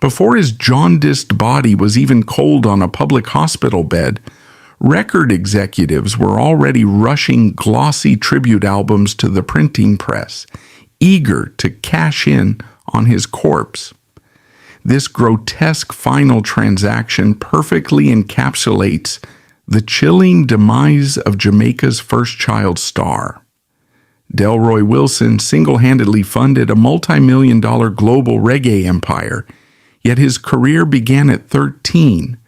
Before his jaundiced body was even cold on a public hospital bed, record executives were already rushing glossy tribute albums to the printing press, eager to cash in on his corpse. This grotesque final transaction perfectly encapsulates the chilling demise of Jamaica's first child star. Delroy Wilson single-handedly funded a multi-million-dollar global reggae empire, yet his career began at 13,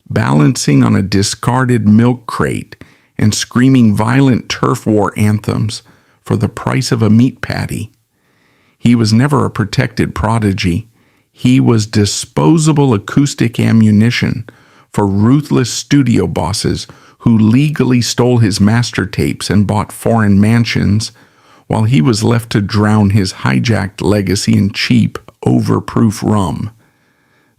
balancing on a discarded milk crate and screaming violent turf war anthems for the price of a meat patty. He was never a protected prodigy. He was disposable acoustic ammunition for ruthless studio bosses who legally stole his master tapes and bought foreign mansions, while he was left to drown his hijacked legacy in cheap, overproof rum.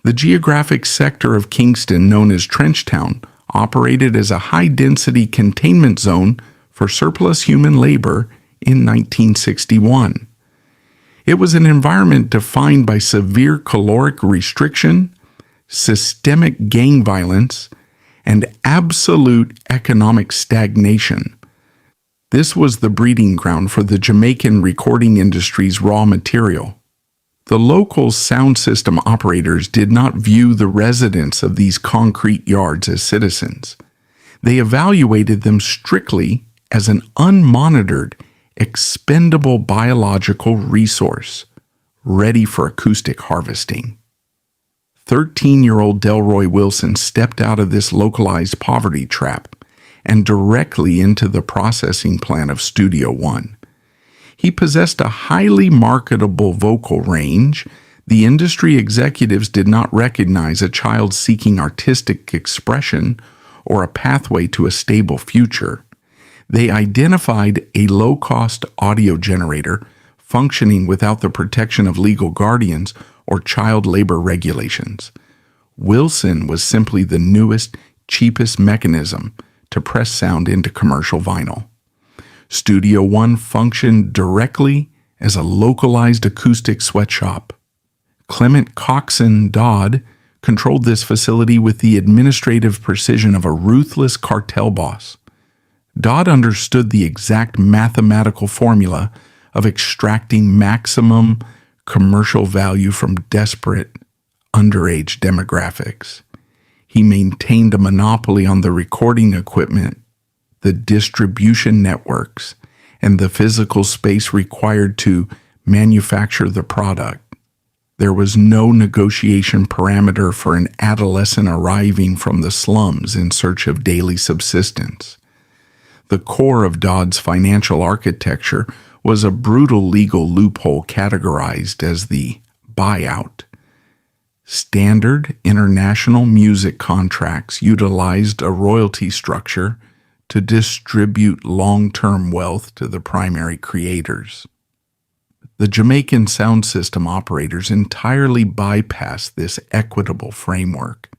The geographic sector of Kingston, known as Trenchtown, operated as a high-density containment zone for surplus human labor in 1961. It was an environment defined by severe caloric restriction, systemic gang violence, and absolute economic stagnation. This was the breeding ground for the Jamaican recording industry's raw material. The local sound system operators did not view the residents of these concrete yards as citizens. They evaluated them strictly as an unmonitored, expendable biological resource, ready for acoustic harvesting. 13-year-old Delroy Wilson stepped out of this localized poverty trap and directly into the processing plant of Studio One. He possessed a highly marketable vocal range. The industry executives did not recognize a child seeking artistic expression or a pathway to a stable future. They identified a low-cost audio generator functioning without the protection of legal guardians or child labor regulations. Wilson was simply the newest, cheapest mechanism to press sound into commercial vinyl. Studio One functioned directly as a localized acoustic sweatshop. Clement Coxon Dodd controlled this facility with the administrative precision of a ruthless cartel boss. Dodd understood the exact mathematical formula of extracting maximum commercial value from desperate, underage demographics. He maintained a monopoly on the recording equipment, the distribution networks, and the physical space required to manufacture the product. There was no negotiation parameter for an adolescent arriving from the slums in search of daily subsistence. The core of Dodd's financial architecture was a brutal legal loophole categorized as the buyout. Standard international music contracts utilized a royalty structure to distribute long-term wealth to the primary creators. The Jamaican sound system operators entirely bypassed this equitable framework.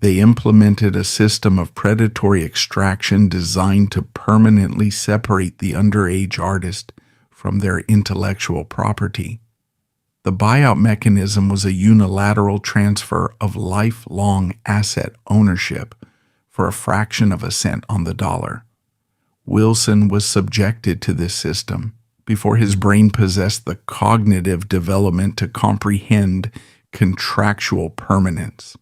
They implemented a system of predatory extraction designed to permanently separate the underage artist from their intellectual property. The buyout mechanism was a unilateral transfer of lifelong asset ownership for a fraction of a cent on the dollar. Wilson was subjected to this system before his brain possessed the cognitive development to comprehend contractual permanence.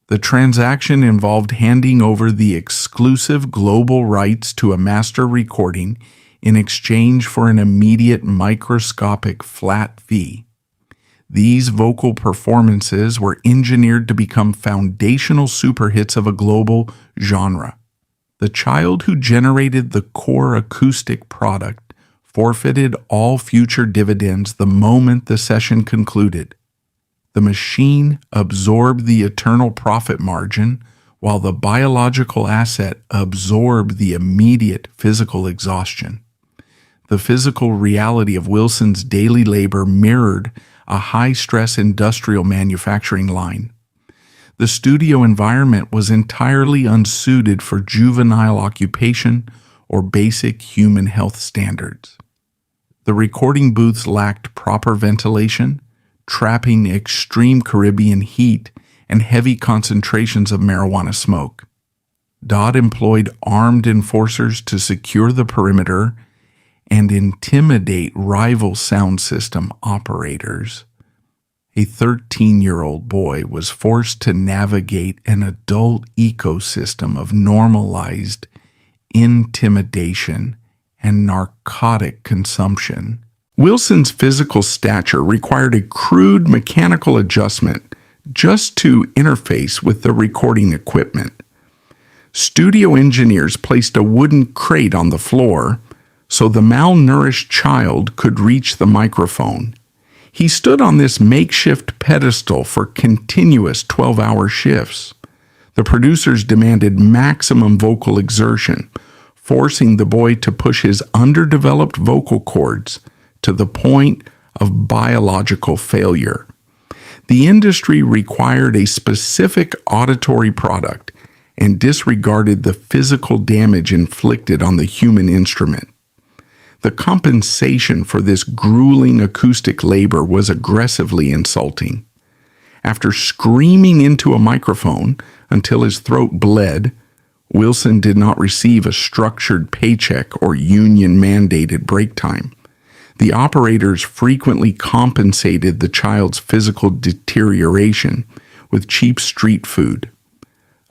The transaction involved handing over the exclusive global rights to a master recording in exchange for an immediate microscopic flat fee. These vocal performances were engineered to become foundational superhits of a global genre. The child who generated the core acoustic product forfeited all future dividends the moment the session concluded. The machine absorbed the eternal profit margin, while the biological asset absorbed the immediate physical exhaustion. The physical reality of Wilson's daily labor mirrored a high-stress industrial manufacturing line. The studio environment was entirely unsuited for juvenile occupation or basic human health standards. The recording booths lacked proper ventilation, trapping extreme Caribbean heat and heavy concentrations of marijuana smoke. Dodd employed armed enforcers to secure the perimeter and intimidate rival sound system operators. A 13-year-old boy was forced to navigate an adult ecosystem of normalized intimidation and narcotic consumption. Wilson's physical stature required a crude mechanical adjustment just to interface with the recording equipment. Studio engineers placed a wooden crate on the floor so the malnourished child could reach the microphone. He stood on this makeshift pedestal for continuous 12-hour shifts. The producers demanded maximum vocal exertion, forcing the boy to push his underdeveloped vocal cords to the point of biological failure. The industry required a specific auditory product and disregarded the physical damage inflicted on the human instrument. The compensation for this grueling acoustic labor was aggressively insulting. After screaming into a microphone until his throat bled, Wilson did not receive a structured paycheck or union-mandated break time. The operators frequently compensated the child's physical deterioration with cheap street food.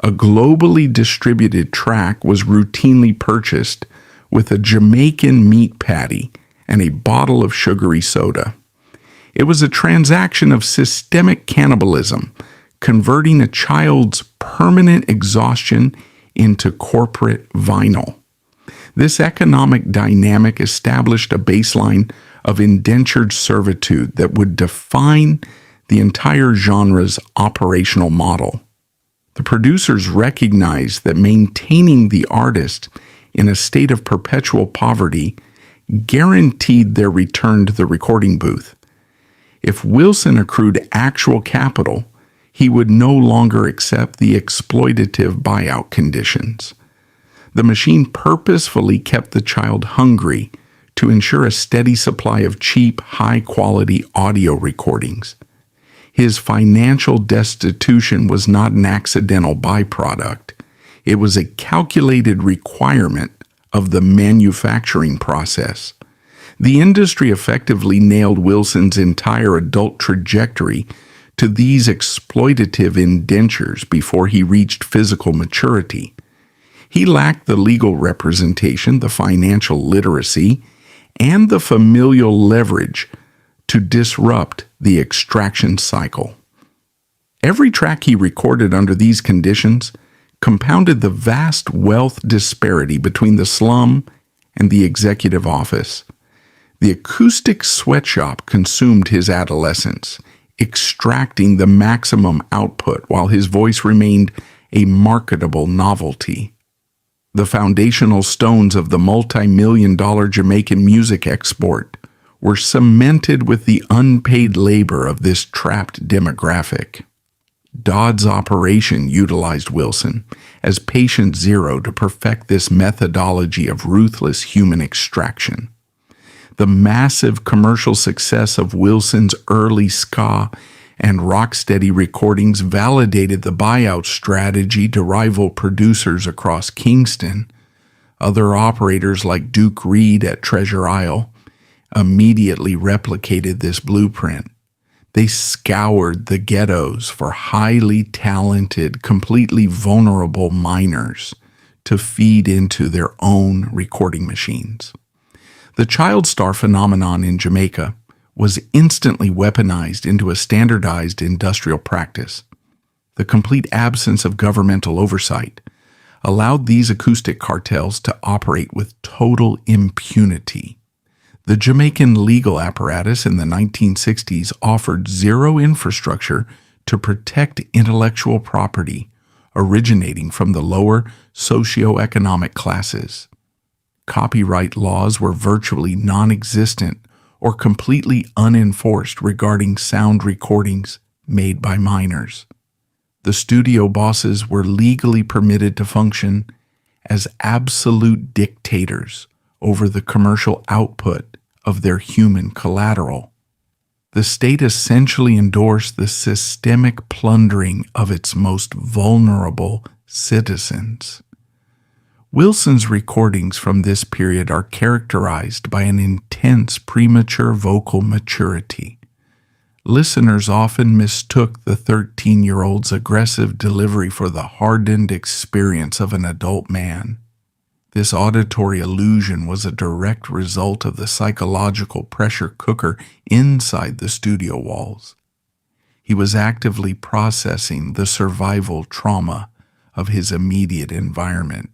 A globally distributed track was routinely purchased with a Jamaican meat patty and a bottle of sugary soda. It was a transaction of systemic cannibalism, converting a child's permanent exhaustion into corporate vinyl. This economic dynamic established a baseline of indentured servitude that would define the entire genre's operational model. The producers recognized that maintaining the artist in a state of perpetual poverty guaranteed their return to the recording booth. If Wilson accrued actual capital, he would no longer accept the exploitative buyout conditions. The machine purposefully kept the child hungry to ensure a steady supply of cheap, high-quality audio recordings. His financial destitution was not an accidental byproduct. It was a calculated requirement of the manufacturing process. The industry effectively nailed Wilson's entire adult trajectory to these exploitative indentures before he reached physical maturity. He lacked the legal representation, the financial literacy, and the familial leverage to disrupt the extraction cycle. Every track he recorded under these conditions compounded the vast wealth disparity between the slum and the executive office. The acoustic sweatshop consumed his adolescence, extracting the maximum output while his voice remained a marketable novelty. The foundational stones of the multi-million-dollar Jamaican music export were cemented with the unpaid labor of this trapped demographic. Dodd's operation utilized Wilson as patient zero to perfect this methodology of ruthless human extraction. The massive commercial success of Wilson's early ska and rocksteady recordings validated the buyout strategy to rival producers across Kingston. Other operators like Duke Reed at Treasure Isle immediately replicated this blueprint. They scoured the ghettos for highly talented, completely vulnerable minors to feed into their own recording machines. The child star phenomenon in Jamaica was instantly weaponized into a standardized industrial practice. The complete absence of governmental oversight allowed these acoustic cartels to operate with total impunity. The Jamaican legal apparatus in the 1960s offered zero infrastructure to protect intellectual property originating from the lower socioeconomic classes. Copyright laws were virtually non-existent or completely unenforced regarding sound recordings made by minors. The studio bosses were legally permitted to function as absolute dictators over the commercial output of their human collateral. The state essentially endorsed the systemic plundering of its most vulnerable citizens. Wilson's recordings from this period are characterized by an intense premature vocal maturity. Listeners often mistook the 13-year-old's aggressive delivery for the hardened experience of an adult man. This auditory illusion was a direct result of the psychological pressure cooker inside the studio walls. He was actively processing the survival trauma of his immediate environment.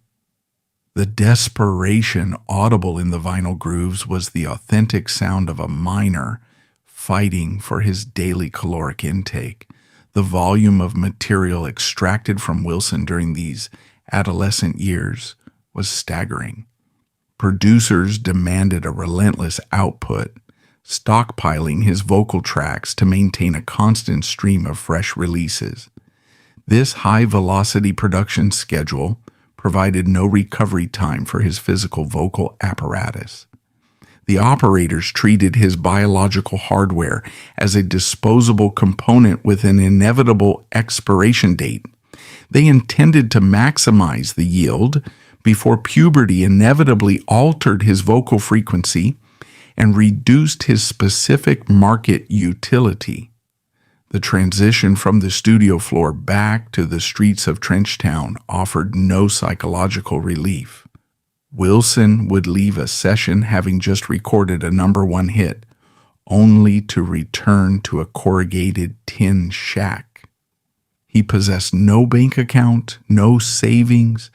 The desperation audible in the vinyl grooves was the authentic sound of a miner fighting for his daily caloric intake. The volume of material extracted from Wilson during these adolescent years was staggering. Producers demanded a relentless output, stockpiling his vocal tracks to maintain a constant stream of fresh releases. This high-velocity production schedule provided no recovery time for his physical vocal apparatus. The operators treated his biological hardware as a disposable component with an inevitable expiration date. They intended to maximize the yield before puberty inevitably altered his vocal frequency and reduced his specific market utility. The transition from the studio floor back to the streets of Trenchtown offered no psychological relief. Wilson would leave a session having just recorded a #1 hit, only to return to a corrugated tin shack. He possessed no bank account, no savings,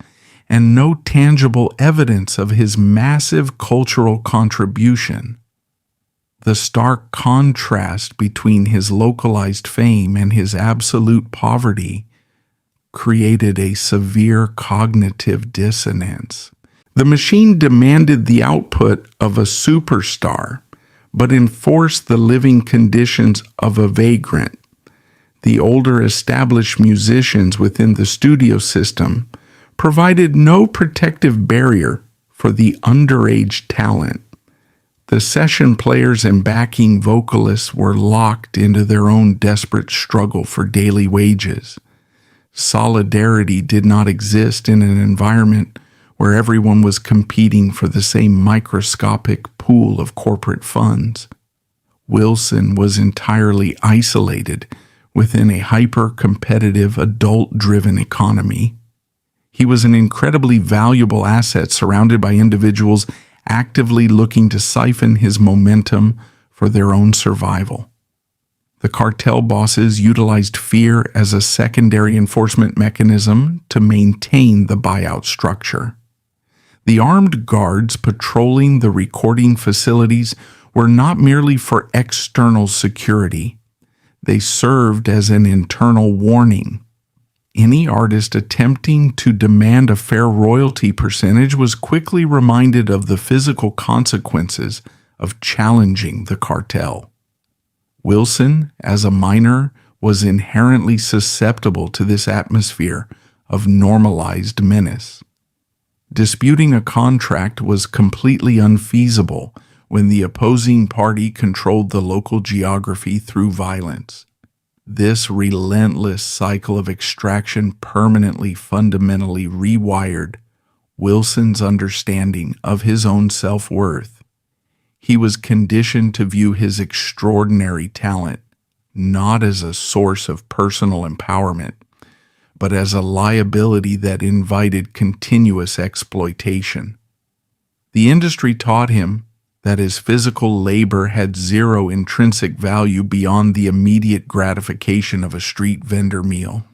and no tangible evidence of his massive cultural contribution. The stark contrast between his localized fame and his absolute poverty created a severe cognitive dissonance. The machine demanded the output of a superstar, but enforced the living conditions of a vagrant. The older established musicians within the studio system provided no protective barrier for the underage talent. The session players and backing vocalists were locked into their own desperate struggle for daily wages. Solidarity did not exist in an environment where everyone was competing for the same microscopic pool of corporate funds. Wilson was entirely isolated within a hyper-competitive, adult-driven economy. He was an incredibly valuable asset surrounded by individuals actively looking to siphon his momentum for their own survival. The cartel bosses utilized fear as a secondary enforcement mechanism to maintain the buyout structure. The armed guards patrolling the recording facilities were not merely for external security. They served as an internal warning. Any artist attempting to demand a fair royalty percentage was quickly reminded of the physical consequences of challenging the cartel. Wilson, as a miner, was inherently susceptible to this atmosphere of normalized menace. Disputing a contract was completely unfeasible when the opposing party controlled the local geography through violence. This relentless cycle of extraction permanently, fundamentally rewired Wilson's understanding of his own self-worth. He was conditioned to view his extraordinary talent not as a source of personal empowerment, but as a liability that invited continuous exploitation. The industry taught him that his physical labor had zero intrinsic value beyond the immediate gratification of a street vendor meal.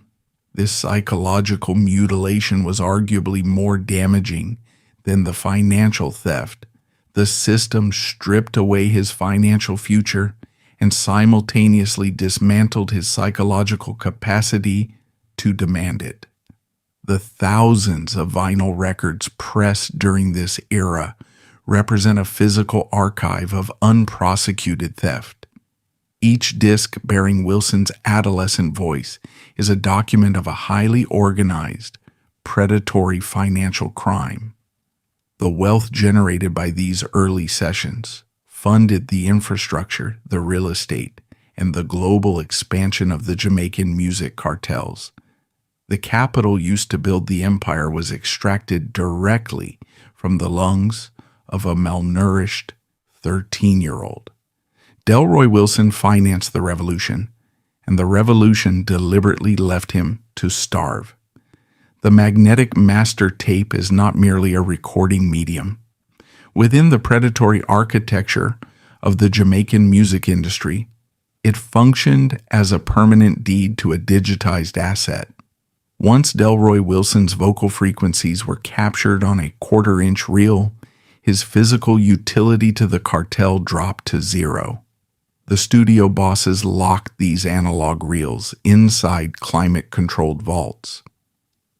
This psychological mutilation was arguably more damaging than the financial theft. The system stripped away his financial future and simultaneously dismantled his psychological capacity to demand it. The thousands of vinyl records pressed during this era represent a physical archive of unprosecuted theft. Each disc bearing Wilson's adolescent voice is a document of a highly organized, predatory financial crime. The wealth generated by these early sessions funded the infrastructure, the real estate, and the global expansion of the Jamaican music cartels. The capital used to build the empire was extracted directly from the lungs of a malnourished 13-year-old. Delroy Wilson financed the revolution, and the revolution deliberately left him to starve. The magnetic master tape is not merely a recording medium. Within the predatory architecture of the Jamaican music industry, it functioned as a permanent deed to a digitized asset. Once Delroy Wilson's vocal frequencies were captured on a quarter-inch reel, his physical utility to the cartel dropped to zero. The studio bosses locked these analog reels inside climate-controlled vaults.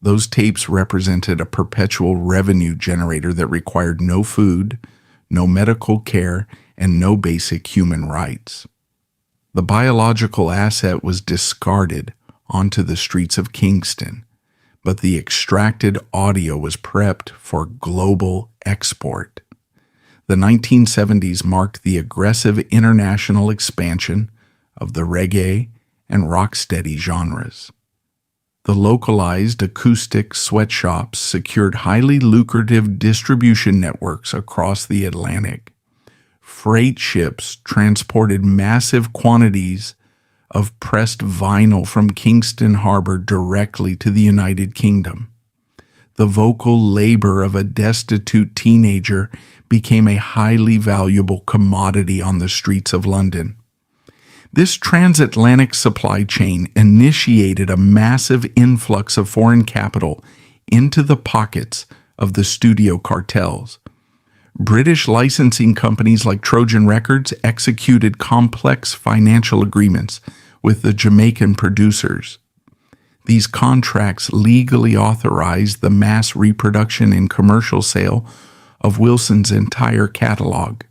Those tapes represented a perpetual revenue generator that required no food, no medical care, and no basic human rights. The biological asset was discarded onto the streets of Kingston, but the extracted audio was prepped for global export. The 1970s marked the aggressive international expansion of the reggae and rocksteady genres. The localized acoustic sweatshops secured highly lucrative distribution networks across the Atlantic. Freight ships transported massive quantities of pressed vinyl from Kingston Harbor directly to the United Kingdom. The vocal labor of a destitute teenager became a highly valuable commodity on the streets of London. This transatlantic supply chain initiated a massive influx of foreign capital into the pockets of the studio cartels. British licensing companies like Trojan Records executed complex financial agreements with the Jamaican producers. These contracts legally authorized the mass reproduction and commercial sale of Wilson's entire catalog.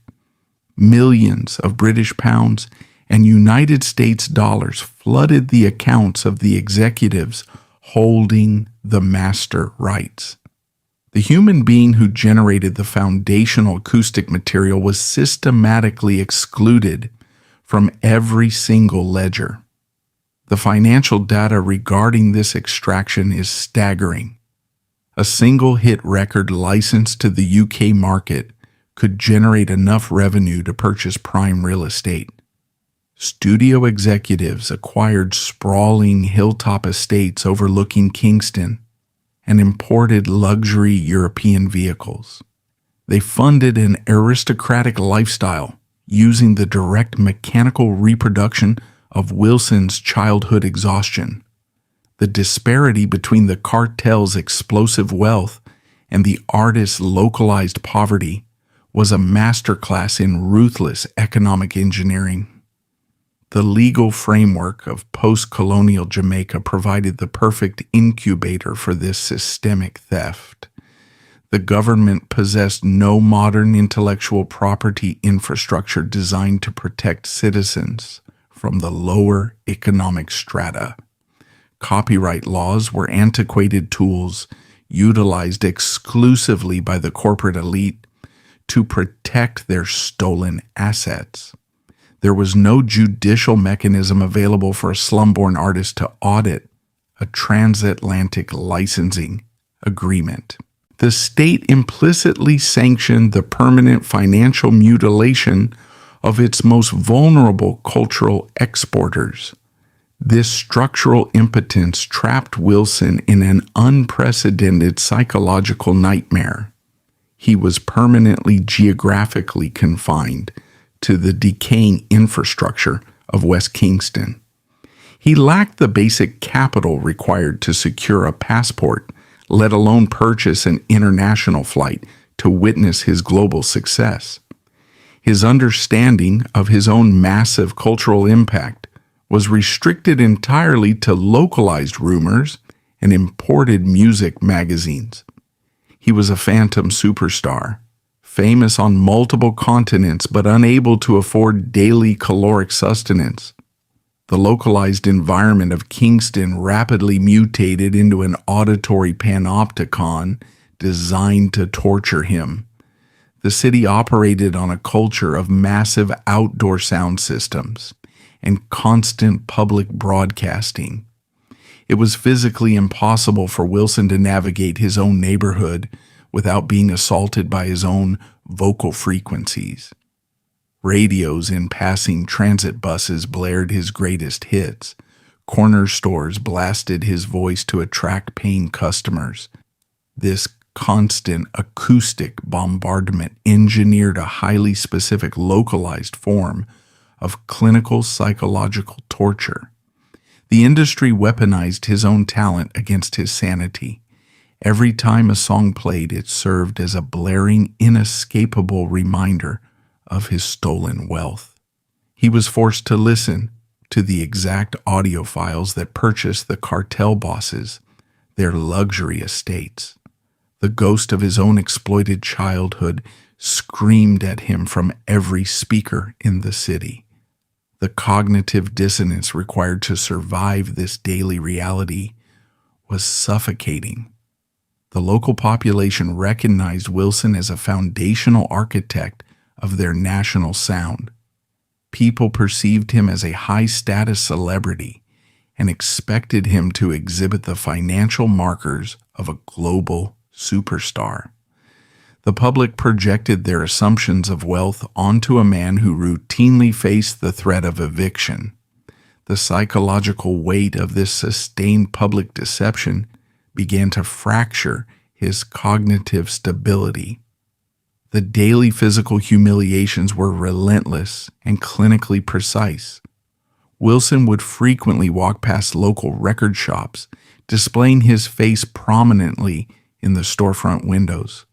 Millions of British pounds and United States dollars flooded the accounts of the executives holding the master rights. The human being who generated the foundational acoustic material was systematically excluded from every single ledger. The financial data regarding this extraction is staggering. A single hit record licensed to the UK market could generate enough revenue to purchase prime real estate. Studio executives acquired sprawling hilltop estates overlooking Kingston and imported luxury European vehicles. They funded an aristocratic lifestyle using the direct mechanical reproduction of Wilson's childhood exhaustion. The disparity between the cartel's explosive wealth and the artist's localized poverty was a masterclass in ruthless economic engineering. The legal framework of post-colonial Jamaica provided the perfect incubator for this systemic theft. The government possessed no modern intellectual property infrastructure designed to protect citizens from the lower economic strata. Copyright laws were antiquated tools utilized exclusively by the corporate elite to protect their stolen assets. There was no judicial mechanism available for a slum-born artist to audit a transatlantic licensing agreement. The state implicitly sanctioned the permanent financial mutilation of its most vulnerable cultural exporters. This structural impotence trapped Wilson in an unprecedented psychological nightmare. He was permanently geographically confined to the decaying infrastructure of West Kingston. He lacked the basic capital required to secure a passport, let alone purchase an international flight to witness his global success. His understanding of his own massive cultural impact was restricted entirely to localized rumors and imported music magazines. He was a phantom superstar, famous on multiple continents but unable to afford daily caloric sustenance. The localized environment of Kingston rapidly mutated into an auditory panopticon designed to torture him. The city operated on a culture of massive outdoor sound systems and constant public broadcasting. It was physically impossible for Wilson to navigate his own neighborhood without being assaulted by his own vocal frequencies. Radios in passing transit buses blared his greatest hits. Corner stores blasted his voice to attract paying customers. This constant acoustic bombardment engineered a highly specific localized form of clinical psychological torture. The industry weaponized his own talent against his sanity. Every time a song played, it served as a blaring, inescapable reminder of his stolen wealth. He was forced to listen to the exact audio files that purchased the cartel bosses their luxury estates. The ghost of his own exploited childhood screamed at him from every speaker in the city. The cognitive dissonance required to survive this daily reality was suffocating. The local population recognized Wilson as a foundational architect of their national sound. People perceived him as a high-status celebrity and expected him to exhibit the financial markers of a global superstar. The public projected their assumptions of wealth onto a man who routinely faced the threat of eviction. The psychological weight of this sustained public deception began to fracture his cognitive stability. The daily physical humiliations were relentless and clinically precise. Wilson would frequently walk past local record shops, displaying his face prominently in the storefront windows.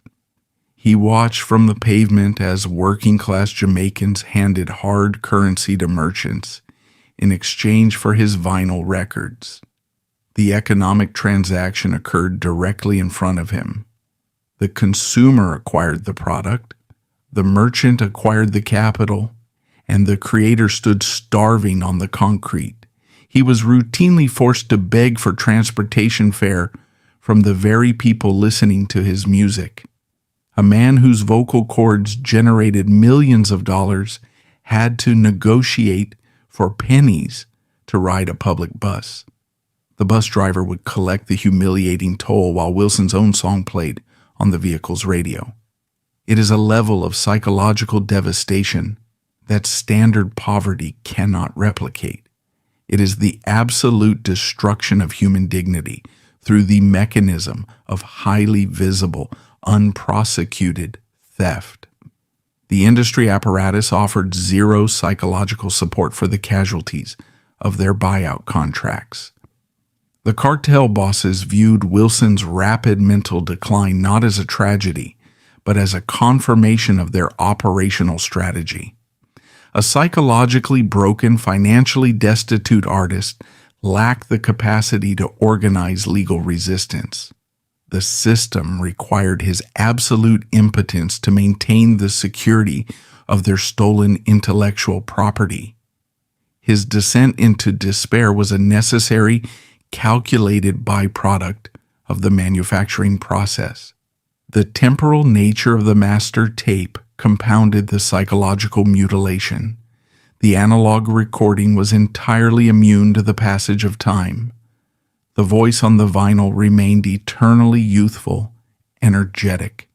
He watched from the pavement as working-class Jamaicans handed hard currency to merchants in exchange for his vinyl records. The economic transaction occurred directly in front of him. The consumer acquired the product, the merchant acquired the capital, and the creator stood starving on the concrete. He was routinely forced to beg for transportation fare from the very people listening to his music. A man whose vocal cords generated millions of dollars had to negotiate for pennies to ride a public bus. The bus driver would collect the humiliating toll while Wilson's own song played on the vehicle's radio. It is a level of psychological devastation that standard poverty cannot replicate. It is the absolute destruction of human dignity through the mechanism of highly visible, unprosecuted theft. The industry apparatus offered zero psychological support for the casualties of their buyout contracts. The cartel bosses viewed Wilson's rapid mental decline not as a tragedy, but as a confirmation of their operational strategy. A psychologically broken, financially destitute artist lacked the capacity to organize legal resistance. The system required his absolute impotence to maintain the security of their stolen intellectual property. His descent into despair was a necessary, calculated byproduct of the manufacturing process. The temporal nature of the master tape compounded the psychological mutilation. The analog recording was entirely immune to the passage of time. The voice on the vinyl remained eternally youthful, energetic,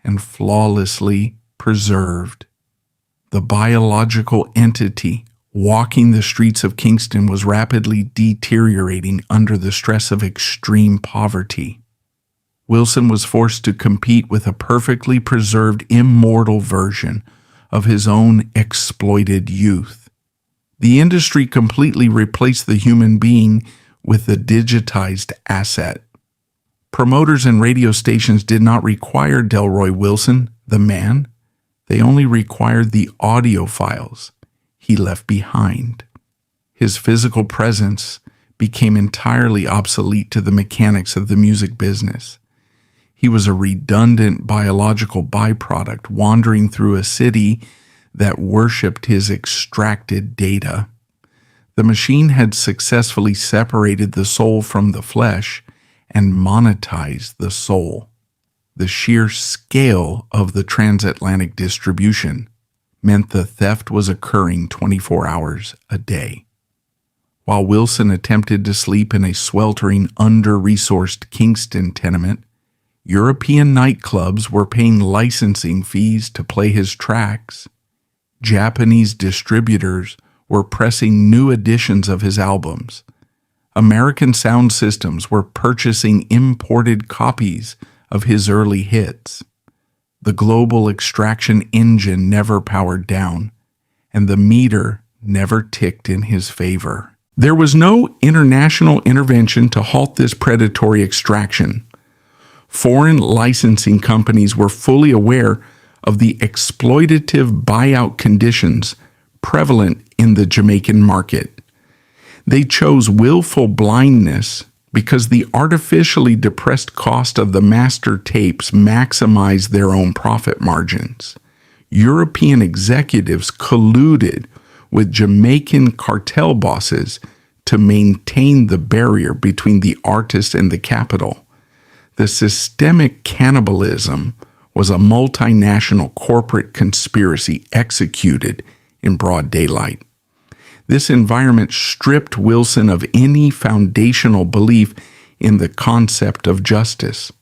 and flawlessly preserved. The biological entity walking the streets of Kingston was rapidly deteriorating under the stress of extreme poverty. Wilson was forced to compete with a perfectly preserved, immortal version of his own exploited youth. The industry completely replaced the human being with the digitized asset. Promoters and radio stations did not require Delroy Wilson, the man. They only required the audio files he left behind. His physical presence became entirely obsolete to the mechanics of the music business. He was a redundant biological byproduct wandering through a city that worshipped his extracted data. The machine had successfully separated the soul from the flesh and monetized the soul. The sheer scale of the transatlantic distribution meant the theft was occurring 24 hours a day. While Wilson attempted to sleep in a sweltering, under-resourced Kingston tenement, European nightclubs were paying licensing fees to play his tracks. Japanese distributors were pressing new editions of his albums. American sound systems were purchasing imported copies of his early hits. The global extraction engine never powered down, and the meter never ticked in his favor. There was no international intervention to halt this predatory extraction. Foreign licensing companies were fully aware of the exploitative buyout conditions prevalent in the Jamaican market. They chose willful blindness because the artificially depressed cost of the master tapes maximized their own profit margins. European executives colluded with Jamaican cartel bosses to maintain the barrier between the artist and the capital. The systemic cannibalism was a multinational corporate conspiracy executed in broad daylight. This environment stripped Wilson of any foundational belief in the concept of justice.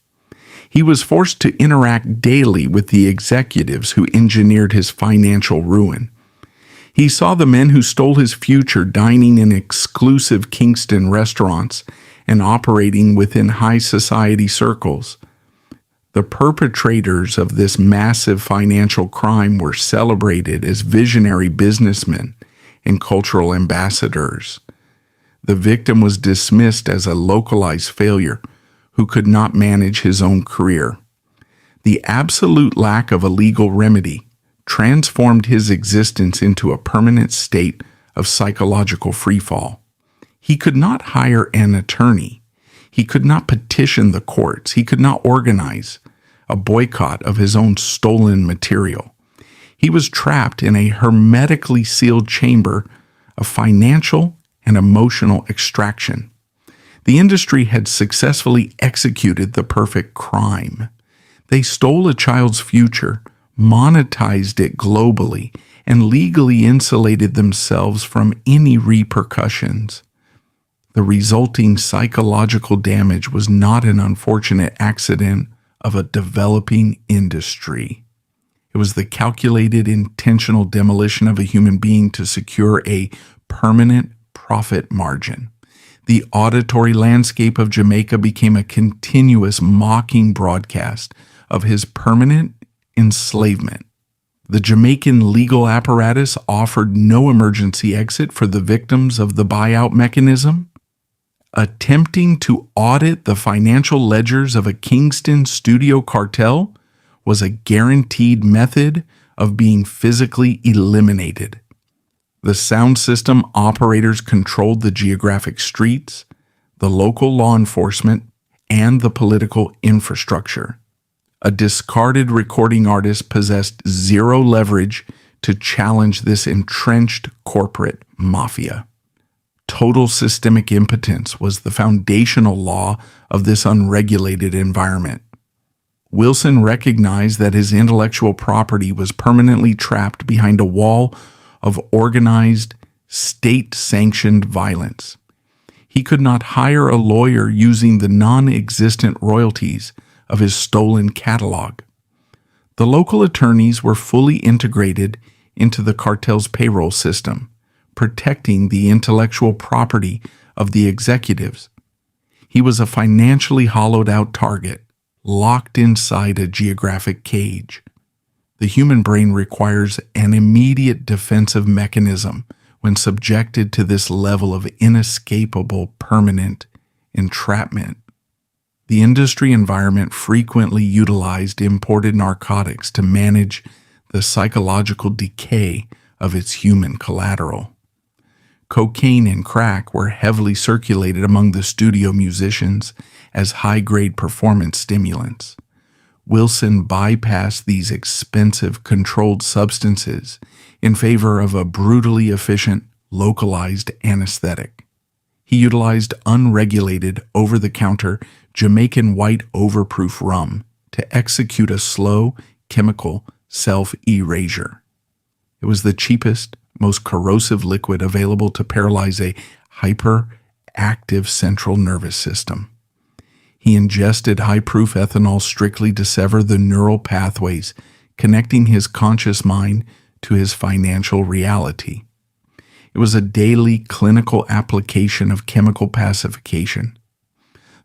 He was forced to interact daily with the executives who engineered his financial ruin. He saw the men who stole his future dining in exclusive Kingston restaurants and operating within high society circles. The perpetrators of this massive financial crime were celebrated as visionary businessmen and cultural ambassadors. The victim was dismissed as a localized failure who could not manage his own career. The absolute lack of a legal remedy transformed his existence into a permanent state of psychological freefall. He could not hire an attorney. He could not petition the courts. He could not organize a boycott of his own stolen material. He was trapped in a hermetically sealed chamber of financial and emotional extraction. The industry had successfully executed the perfect crime. They stole a child's future, monetized it globally, and legally insulated themselves from any repercussions. The resulting psychological damage was not an unfortunate accident of a developing industry. It was the calculated, intentional demolition of a human being to secure a permanent profit margin. The auditory landscape of Jamaica became a continuous mocking broadcast of his permanent enslavement. The Jamaican legal apparatus offered no emergency exit for the victims of the buyout mechanism. Attempting to audit the financial ledgers of a Kingston studio cartel was a guaranteed method of being physically eliminated. The sound system operators controlled the geographic streets, the local law enforcement, and the political infrastructure. A discarded recording artist possessed zero leverage to challenge this entrenched corporate mafia. Total systemic impotence was the foundational law of this unregulated environment. Wilson recognized that his intellectual property was permanently trapped behind a wall of organized, state-sanctioned violence. He could not hire a lawyer using the non-existent royalties of his stolen catalog. The local attorneys were fully integrated into the cartel's payroll system, protecting the intellectual property of the executives. He was a financially hollowed-out target, locked inside a geographic cage. The human brain requires an immediate defensive mechanism when subjected to this level of inescapable permanent entrapment. The industry environment frequently utilized imported narcotics to manage the psychological decay of its human collateral. Cocaine and crack were heavily circulated among the studio musicians as high-grade performance stimulants. Wilson bypassed these expensive, controlled substances in favor of a brutally efficient, localized anesthetic. He utilized unregulated, over-the-counter Jamaican white overproof rum to execute a slow chemical self-erasure. It was the cheapest, most corrosive liquid available to paralyze a hyperactive central nervous system. He ingested high-proof ethanol strictly to sever the neural pathways connecting his conscious mind to his financial reality. It was a daily clinical application of chemical pacification.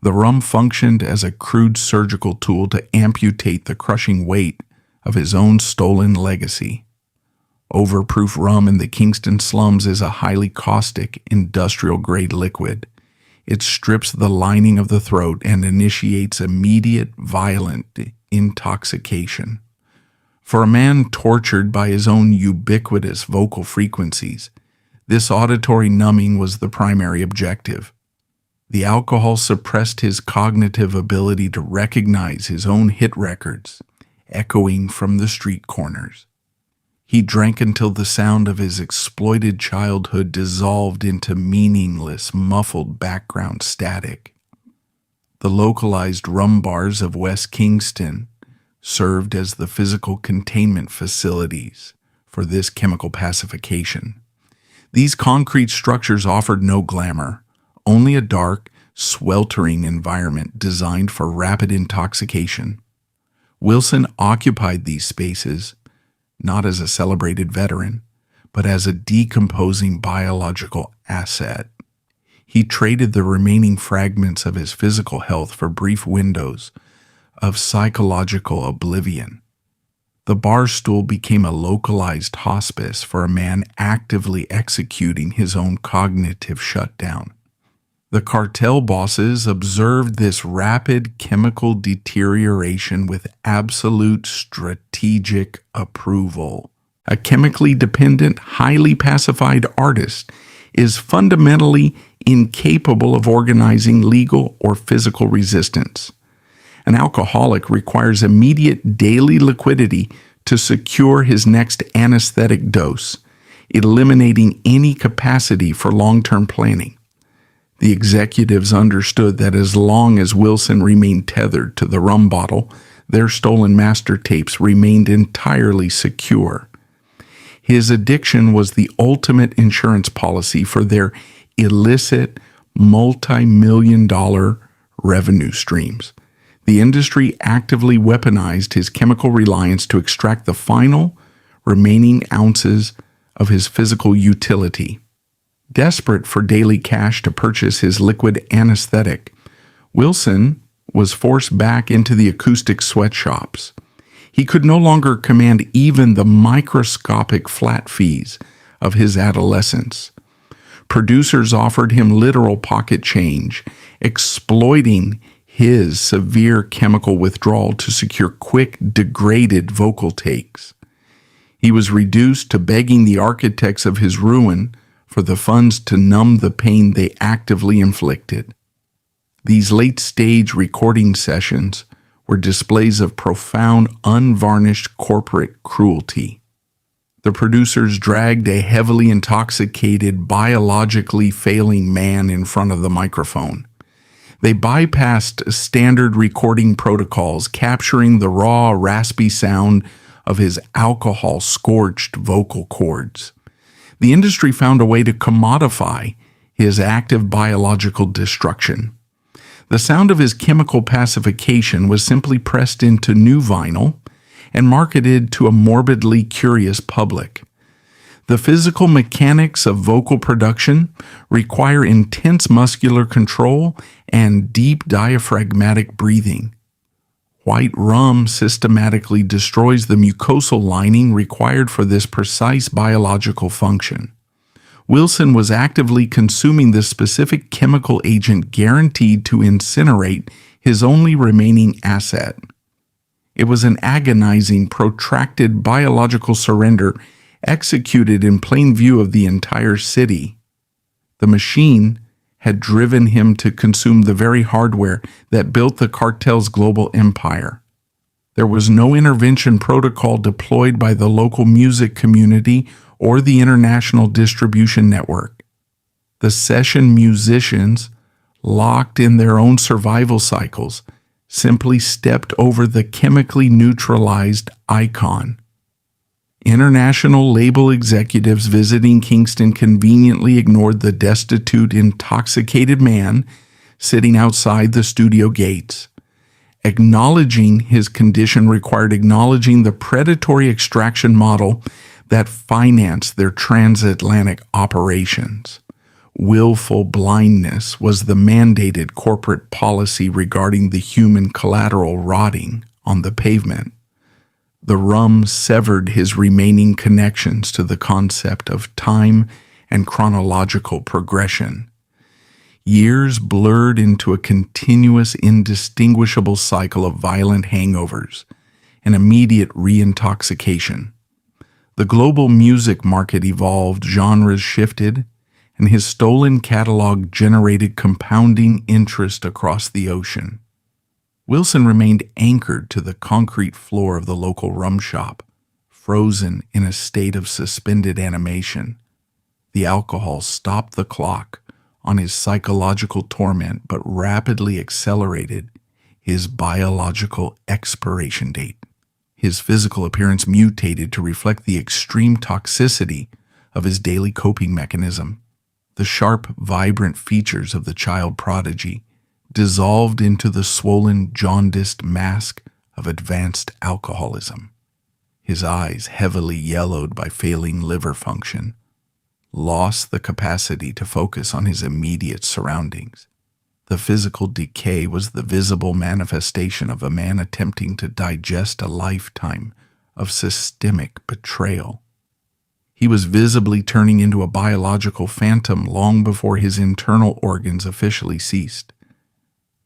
The rum functioned as a crude surgical tool to amputate the crushing weight of his own stolen legacy. Overproof rum in the Kingston slums is a highly caustic, industrial-grade liquid. It strips the lining of the throat and initiates immediate, violent intoxication. For a man tortured by his own ubiquitous vocal frequencies, this auditory numbing was the primary objective. The alcohol suppressed his cognitive ability to recognize his own hit records, echoing from the street corners. He drank until the sound of his exploited childhood dissolved into meaningless, muffled background static. The localized rum bars of West Kingston served as the physical containment facilities for this chemical pacification. These concrete structures offered no glamour, only a dark, sweltering environment designed for rapid intoxication. Wilson occupied these spaces not as a celebrated veteran, but as a decomposing biological asset. He traded the remaining fragments of his physical health for brief windows of psychological oblivion. The bar stool became a localized hospice for a man actively executing his own cognitive shutdown. The cartel bosses observed this rapid chemical deterioration with absolute strategic approval. A chemically dependent, highly pacified artist is fundamentally incapable of organizing legal or physical resistance. An alcoholic requires immediate daily liquidity to secure his next anesthetic dose, eliminating any capacity for long-term planning. The executives understood that as long as Wilson remained tethered to the rum bottle, their stolen master tapes remained entirely secure. His addiction was the ultimate insurance policy for their illicit, multi-million-dollar revenue streams. The industry actively weaponized his chemical reliance to extract the final remaining ounces of his physical utility. Desperate for daily cash to purchase his liquid anesthetic, Wilson was forced back into the acoustic sweatshops. He could no longer command even the microscopic flat fees of his adolescence. Producers offered him literal pocket change, exploiting his severe chemical withdrawal to secure quick, degraded vocal takes. He was reduced to begging the architects of his ruin for the funds to numb the pain they actively inflicted. These late-stage recording sessions were displays of profound, unvarnished corporate cruelty. The producers dragged a heavily intoxicated, biologically failing man in front of the microphone. They bypassed standard recording protocols, capturing the raw, raspy sound of his alcohol-scorched vocal cords. The industry found a way to commodify his active biological destruction. The sound of his chemical pacification was simply pressed into new vinyl and marketed to a morbidly curious public. The physical mechanics of vocal production require intense muscular control and deep diaphragmatic breathing. White rum systematically destroys the mucosal lining required for this precise biological function. Wilson was actively consuming this specific chemical agent guaranteed to incinerate his only remaining asset. It was an agonizing, protracted biological surrender executed in plain view of the entire city. The machine had driven him to consume the very hardware that built the cartel's global empire. There was no intervention protocol deployed by the local music community or the international distribution network. The session musicians, locked in their own survival cycles, simply stepped over the chemically neutralized icon. International label executives visiting Kingston conveniently ignored the destitute, intoxicated man sitting outside the studio gates. Acknowledging his condition required acknowledging the predatory extraction model that financed their transatlantic operations. Willful blindness was the mandated corporate policy regarding the human collateral rotting on the pavement. The rum severed his remaining connections to the concept of time and chronological progression. Years blurred into a continuous, indistinguishable cycle of violent hangovers and immediate reintoxication. The global music market evolved, genres shifted, and his stolen catalog generated compounding interest across the ocean. Wilson remained anchored to the concrete floor of the local rum shop, frozen in a state of suspended animation. The alcohol stopped the clock on his psychological torment, but rapidly accelerated his biological expiration date. His physical appearance mutated to reflect the extreme toxicity of his daily coping mechanism. The sharp, vibrant features of the child prodigy dissolved into the swollen, jaundiced mask of advanced alcoholism. His eyes, heavily yellowed by failing liver function, lost the capacity to focus on his immediate surroundings. The physical decay was the visible manifestation of a man attempting to digest a lifetime of systemic betrayal. He was visibly turning into a biological phantom long before his internal organs officially ceased.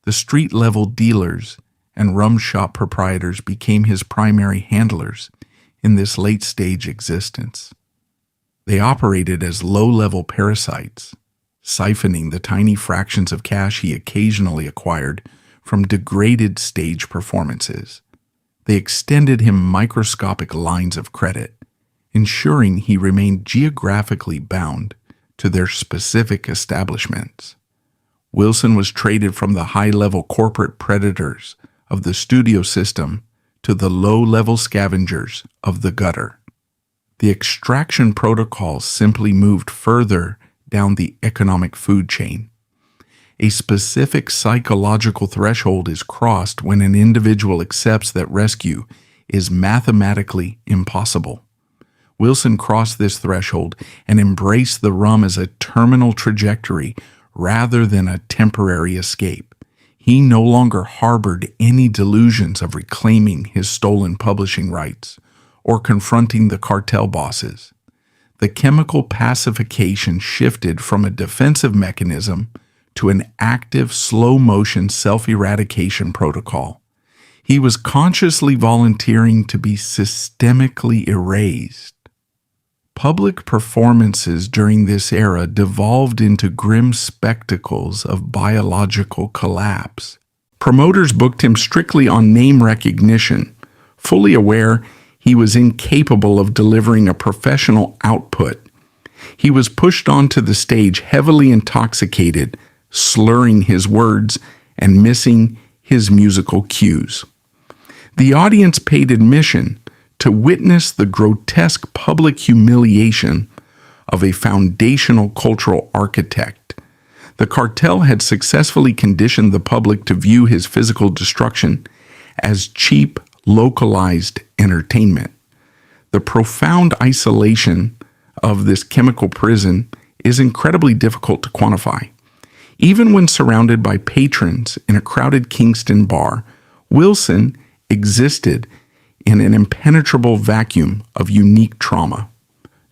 The street-level dealers and rum shop proprietors became his primary handlers in this late-stage existence. They operated as low-level parasites, siphoning the tiny fractions of cash he occasionally acquired from degraded stage performances. They extended him microscopic lines of credit, ensuring he remained geographically bound to their specific establishments. Wilson was traded from the high-level corporate predators of the studio system to the low-level scavengers of the gutter. The extraction protocols simply moved further down the economic food chain. A specific psychological threshold is crossed when an individual accepts that rescue is mathematically impossible. Wilson crossed this threshold and embraced the rum as a terminal trajectory rather than a temporary escape. He no longer harbored any delusions of reclaiming his stolen publishing rights or confronting the cartel bosses. The chemical pacification shifted from a defensive mechanism to an active, slow-motion self-eradication protocol. He was consciously volunteering to be systemically erased. Public performances during this era devolved into grim spectacles of biological collapse. Promoters booked him strictly on name recognition, fully aware he was incapable of delivering a professional output. He was pushed onto the stage heavily intoxicated, slurring his words and missing his musical cues. The audience paid admission to witness the grotesque public humiliation of a foundational cultural architect. The cartel had successfully conditioned the public to view his physical destruction as cheap, localized entertainment. The profound isolation of this chemical prison is incredibly difficult to quantify. Even when surrounded by patrons in a crowded Kingston bar, Wilson existed in an impenetrable vacuum of unique trauma.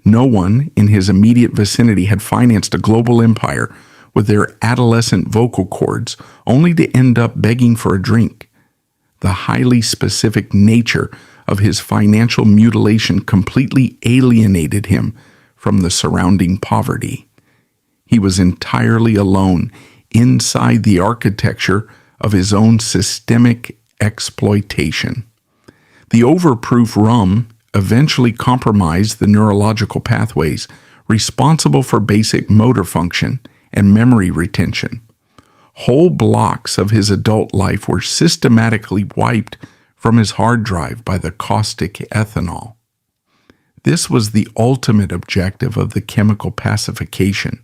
No one in his immediate vicinity had financed a global empire with their adolescent vocal cords, only to end up begging for a drink. The highly specific nature of his financial mutilation completely alienated him from the surrounding poverty. He was entirely alone inside the architecture of his own systemic exploitation. The overproof rum eventually compromised the neurological pathways responsible for basic motor function and memory retention. Whole blocks of his adult life were systematically wiped from his hard drive by the caustic ethanol. This was the ultimate objective of the chemical pacification,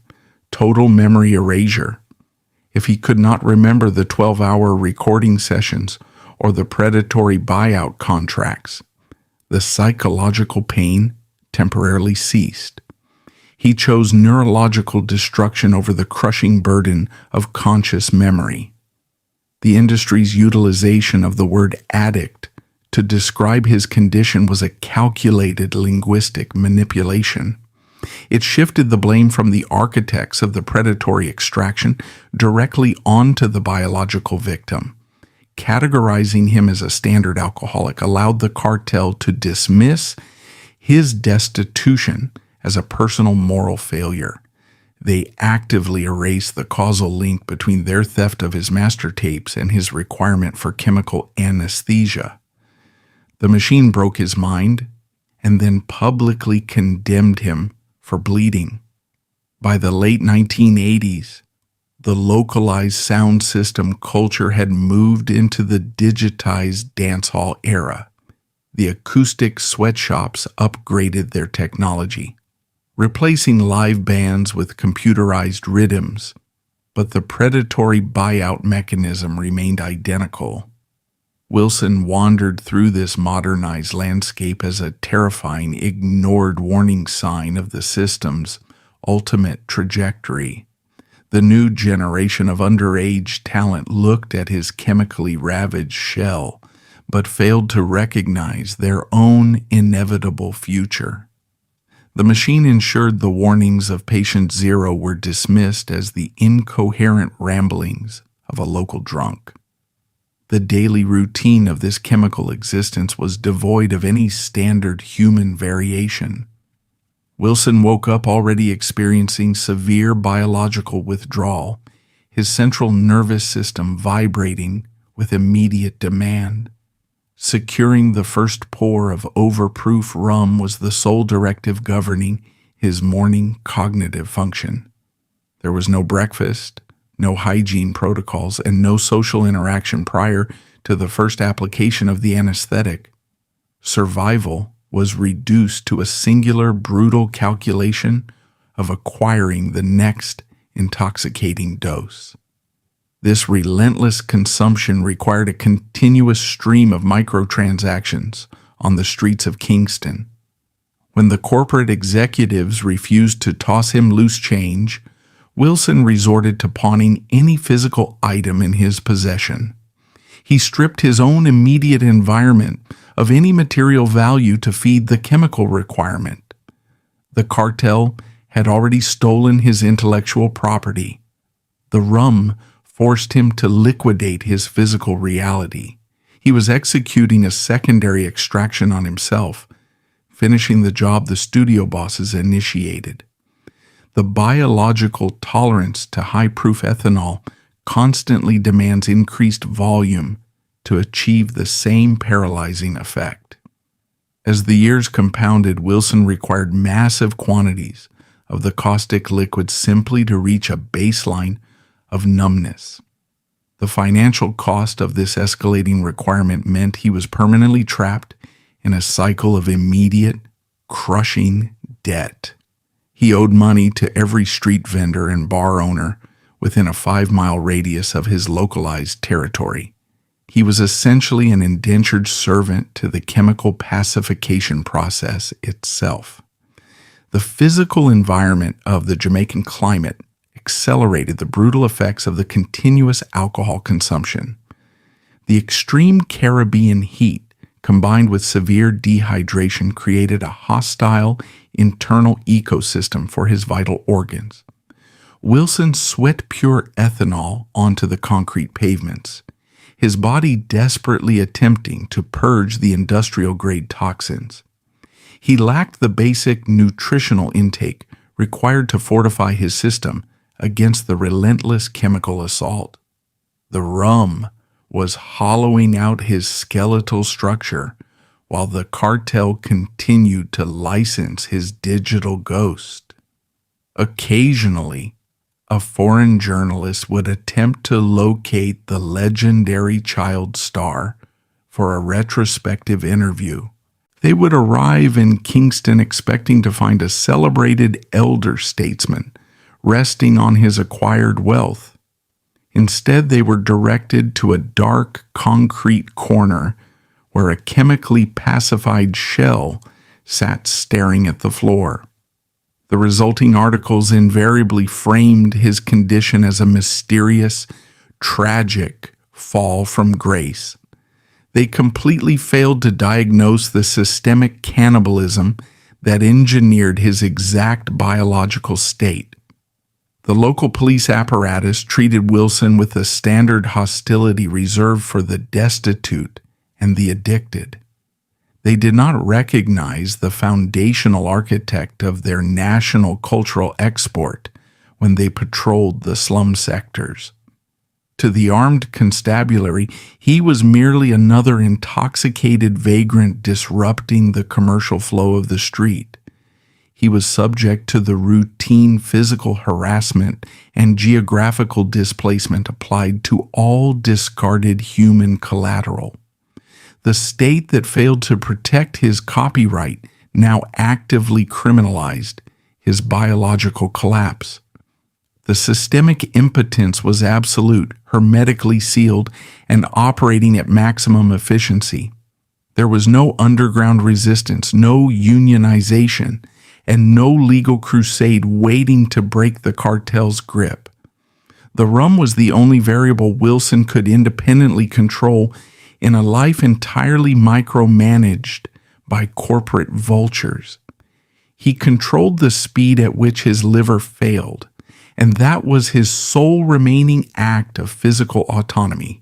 total memory erasure. If he could not remember the 12-hour recording sessions or the predatory buyout contracts, the psychological pain temporarily ceased. He chose neurological destruction over the crushing burden of conscious memory. The industry's utilization of the word addict to describe his condition was a calculated linguistic manipulation. It shifted the blame from the architects of the predatory extraction directly onto the biological victim. Categorizing him as a standard alcoholic allowed the cartel to dismiss his destitution as a personal moral failure. They actively erased the causal link between their theft of his master tapes and his requirement for chemical anesthesia. The machine broke his mind and then publicly condemned him for bleeding. By the late 1980s, the localized sound system culture had moved into the digitized dancehall era. The acoustic sweatshops upgraded their technology, replacing live bands with computerized rhythms, but the predatory buyout mechanism remained identical. Wilson wandered through this modernized landscape as a terrifying, ignored warning sign of the system's ultimate trajectory. The new generation of underage talent looked at his chemically ravaged shell, but failed to recognize their own inevitable future. The machine ensured the warnings of Patient Zero were dismissed as the incoherent ramblings of a local drunk. The daily routine of this chemical existence was devoid of any standard human variation. Wilson woke up already experiencing severe biological withdrawal, his central nervous system vibrating with immediate demand. Securing the first pour of overproof rum was the sole directive governing his morning cognitive function. There was no breakfast, no hygiene protocols, and no social interaction prior to the first application of the anesthetic. Survival was reduced to a singular, brutal calculation of acquiring the next intoxicating dose. This relentless consumption required a continuous stream of microtransactions on the streets of Kingston. When the corporate executives refused to toss him loose change, Wilson resorted to pawning any physical item in his possession. He stripped his own immediate environment of any material value to feed the chemical requirement. The cartel had already stolen his intellectual property. The rum forced him to liquidate his physical reality. He was executing a secondary extraction on himself, finishing the job the studio bosses initiated. The biological tolerance to high-proof ethanol constantly demands increased volume to achieve the same paralyzing effect. As the years compounded, Wilson required massive quantities of the caustic liquid simply to reach a baseline of numbness. The financial cost of this escalating requirement meant he was permanently trapped in a cycle of immediate, crushing debt. He owed money to every street vendor and bar owner within a 5-mile radius of his localized territory. He was essentially an indentured servant to the chemical pacification process itself. The physical environment of the Jamaican climate accelerated the brutal effects of the continuous alcohol consumption. The extreme Caribbean heat, combined with severe dehydration, created a hostile internal ecosystem for his vital organs. Wilson sweat pure ethanol onto the concrete pavements, his body desperately attempting to purge the industrial-grade toxins. He lacked the basic nutritional intake required to fortify his system against the relentless chemical assault. The rum was hollowing out his skeletal structure while the cartel continued to license his digital ghost. Occasionally, a foreign journalist would attempt to locate the legendary child star for a retrospective interview. They would arrive in Kingston expecting to find a celebrated elder statesman resting on his acquired wealth. Instead, they were directed to a dark concrete corner where a chemically pacified shell sat staring at the floor. The resulting articles invariably framed his condition as a mysterious, tragic fall from grace. They completely failed to diagnose the systemic cannibalism that engineered his exact biological state. The local police apparatus treated Wilson with the standard hostility reserved for the destitute and the addicted. They did not recognize the foundational architect of their national cultural export when they patrolled the slum sectors. To the armed constabulary, he was merely another intoxicated vagrant disrupting the commercial flow of the street. He was subject to the routine physical harassment and geographical displacement applied to all discarded human collateral. The state that failed to protect his copyright now actively criminalized his biological collapse. The systemic impotence was absolute, hermetically sealed, and operating at maximum efficiency. There was no underground resistance, no unionization, and no legal crusade waiting to break the cartel's grip. The rum was the only variable Wilson could independently control in a life entirely micromanaged by corporate vultures. He controlled the speed at which his liver failed, and that was his sole remaining act of physical autonomy.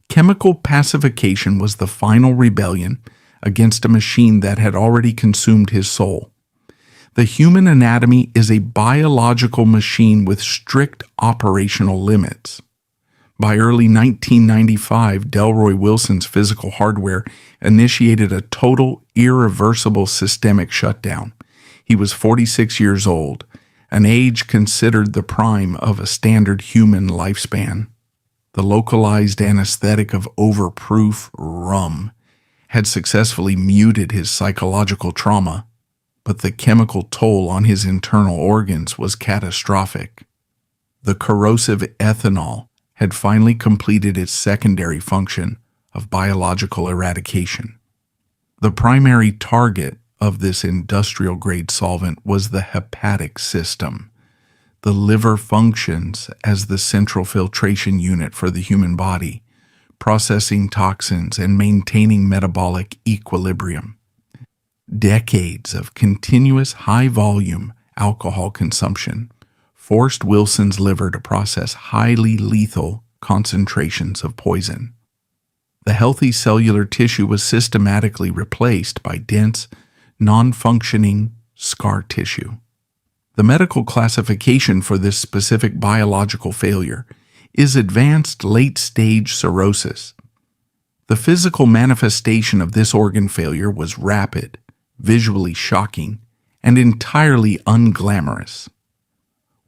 Chemical pacification was the final rebellion against a machine that had already consumed his soul. The human anatomy is a biological machine with strict operational limits. By early 1995, Delroy Wilson's physical hardware initiated a total, irreversible systemic shutdown. He was 46 years old, an age considered the prime of a standard human lifespan. The localized anesthetic of overproof rum had successfully muted his psychological trauma, but the chemical toll on his internal organs was catastrophic. The corrosive ethanol had finally completed its secondary function of biological eradication. The primary target of this industrial-grade solvent was the hepatic system. The liver functions as the central filtration unit for the human body, processing toxins and maintaining metabolic equilibrium. Decades of continuous high-volume alcohol consumption forced Wilson's liver to process highly lethal concentrations of poison. The healthy cellular tissue was systematically replaced by dense, non-functioning scar tissue. The medical classification for this specific biological failure is advanced late-stage cirrhosis. The physical manifestation of this organ failure was rapid, visually shocking, and entirely unglamorous.